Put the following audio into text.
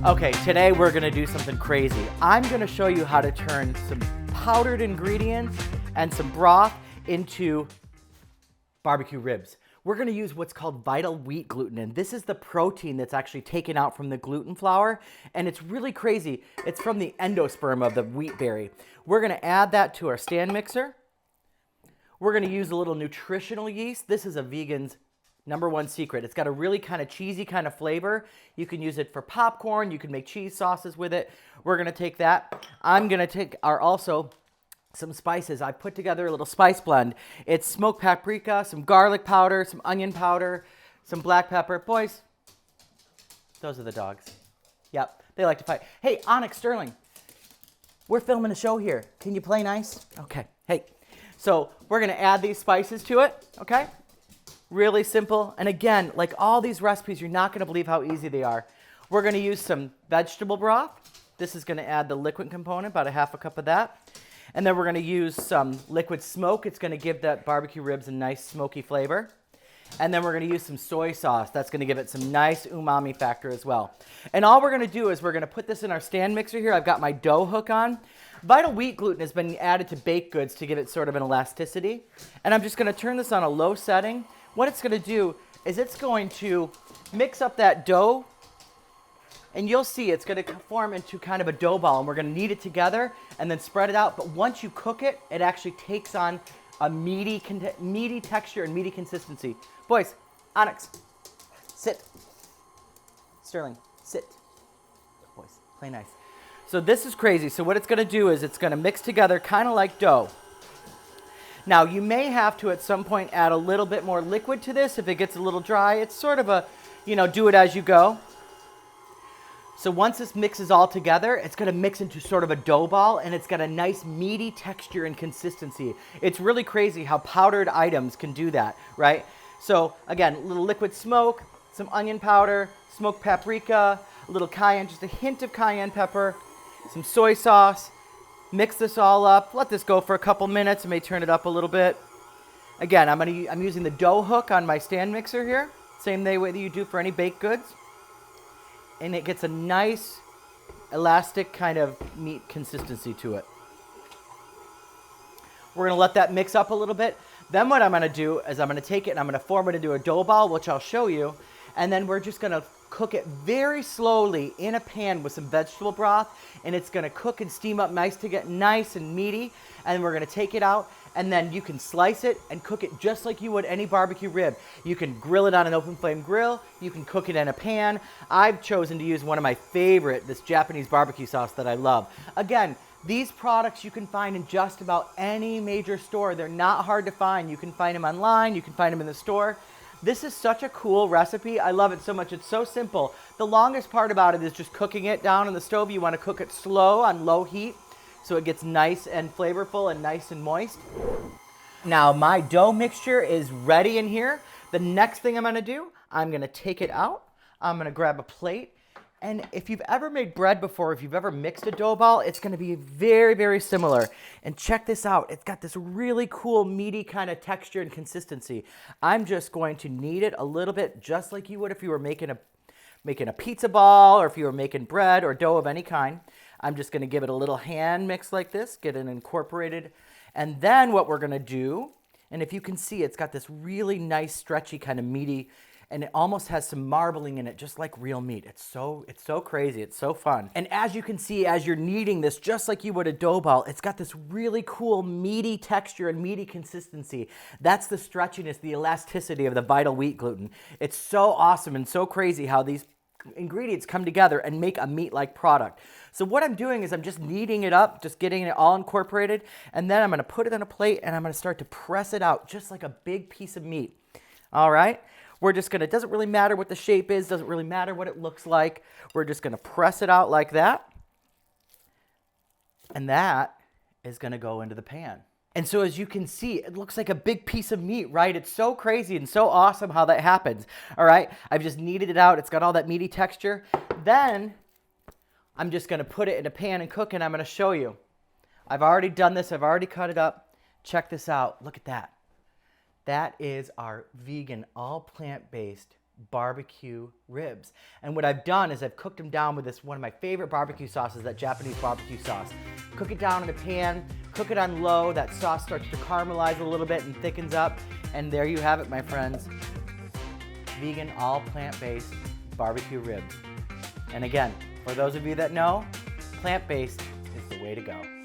Okay, today we're gonna do something crazy. I'm gonna show you how to turn some powdered ingredients and some broth into barbecue ribs. We're gonna use what's called vital wheat gluten, and this is the protein that's actually taken out from the gluten flour, and it's really crazy. It's from the endosperm of the wheat berry. We're gonna add that to our stand mixer. We're gonna use a little nutritional yeast. This is a vegan's #1 secret. It's got a really kind of cheesy kind of flavor. You can use it for popcorn. You can make cheese sauces with it. We're gonna take that. I'm gonna take also some spices. I put together a little spice blend. It's smoked paprika, some garlic powder, some onion powder, some black pepper. Boys, those are the dogs. Yep, they like to fight. Hey, Onyx Sterling, we're filming a show here. Can you play nice? Okay, hey. So we're gonna add these spices to it, okay? Really simple. And again, like all these recipes, you're not gonna believe how easy they are. We're gonna use some vegetable broth. This is gonna add the liquid component, about a half a cup of that. And then we're gonna use some liquid smoke. It's gonna give that barbecue ribs a nice smoky flavor. And then we're gonna use some soy sauce. That's gonna give it some nice umami factor as well. And all we're gonna do is we're gonna put this in our stand mixer here. I've got my dough hook on. Vital wheat gluten has been added to baked goods to give it sort of an elasticity. And I'm just gonna turn this on a low setting. What it's gonna do is it's going to mix up that dough, and you'll see it's gonna form into kind of a dough ball, and we're gonna knead it together and then spread it out. But once you cook it, it actually takes on a meaty texture and meaty consistency. Boys, Onyx, sit. Sterling, sit. Boys, play nice. So this is crazy. So what it's gonna do is it's gonna mix together kind of like dough. Now you may have to at some point add a little bit more liquid to this if it gets a little dry. It's sort of a, do it as you go. So once this mixes all together, it's gonna mix into sort of a dough ball, and it's got a nice meaty texture and consistency. It's really crazy how powdered items can do that, right? So again, a little liquid smoke, some onion powder, smoked paprika, a little cayenne, just a hint of cayenne pepper, some soy sauce. Mix this all up. Let this go for a couple minutes. I may turn it up a little bit. Again, I'm using the dough hook on my stand mixer here. Same way that you do for any baked goods. And it gets a nice elastic kind of meat consistency to it. We're gonna let that mix up a little bit. Then what I'm gonna do is I'm gonna take it and I'm gonna form it into a dough ball, which I'll show you. And then we're just gonna cook it very slowly in a pan with some vegetable broth, and it's gonna cook and steam up nice to get nice and meaty. And then we're gonna take it out, and then you can slice it and cook it just like you would any barbecue rib. You can grill it on an open flame grill. You can cook it in a pan. I've chosen to use one of my favorite, this Japanese barbecue sauce that I love. Again, these products you can find in just about any major store. They're not hard to find. You can find them online. You can find them in the store. This is such a cool recipe. I love it so much. It's so simple. The longest part about it is just cooking it down on the stove. You want to cook it slow on low heat so it gets nice and flavorful and nice and moist. Now my dough mixture is ready in here. The next thing I'm going to do, I'm going to take it out. I'm going to grab a plate. And if you've ever made bread before, if you've ever mixed a dough ball, it's going to be very, very similar. And check this out. It's got this really cool, meaty kind of texture and consistency. I'm just going to knead it a little bit, just like you would if you were making a pizza ball, or if you were making bread or dough of any kind. I'm just going to give it a little hand mix like this, get it incorporated. And then what we're going to do, and if you can see, it's got this really nice, stretchy, kind of meaty, and it almost has some marbling in it, just like real meat. It's so crazy. It's so fun. And as you can see, as you're kneading this, just like you would a dough ball, it's got this really cool meaty texture and meaty consistency. That's the stretchiness, the elasticity of the vital wheat gluten. It's so awesome and so crazy how these ingredients come together and make a meat-like product. So what I'm doing is I'm just kneading it up, just getting it all incorporated, and then I'm gonna put it on a plate and I'm gonna start to press it out just like a big piece of meat. All right? We're just gonna, it doesn't really matter what the shape is, doesn't really matter what it looks like. We're just gonna press it out like that. And that is gonna go into the pan. And so as you can see, it looks like a big piece of meat, right? It's so crazy and so awesome how that happens. All right, I've just kneaded it out. It's got all that meaty texture. Then I'm just gonna put it in a pan and cook, and I'm gonna show you. I've already done this, I've already cut it up. Check this out, look at that. That is our vegan, all plant-based barbecue ribs. And what I've done is I've cooked them down with this, one of my favorite barbecue sauces, that Japanese barbecue sauce. Cook it down in a pan, cook it on low, that sauce starts to caramelize a little bit and thickens up, and there you have it, my friends. Vegan, all plant-based barbecue ribs. And again, for those of you that know, plant-based is the way to go.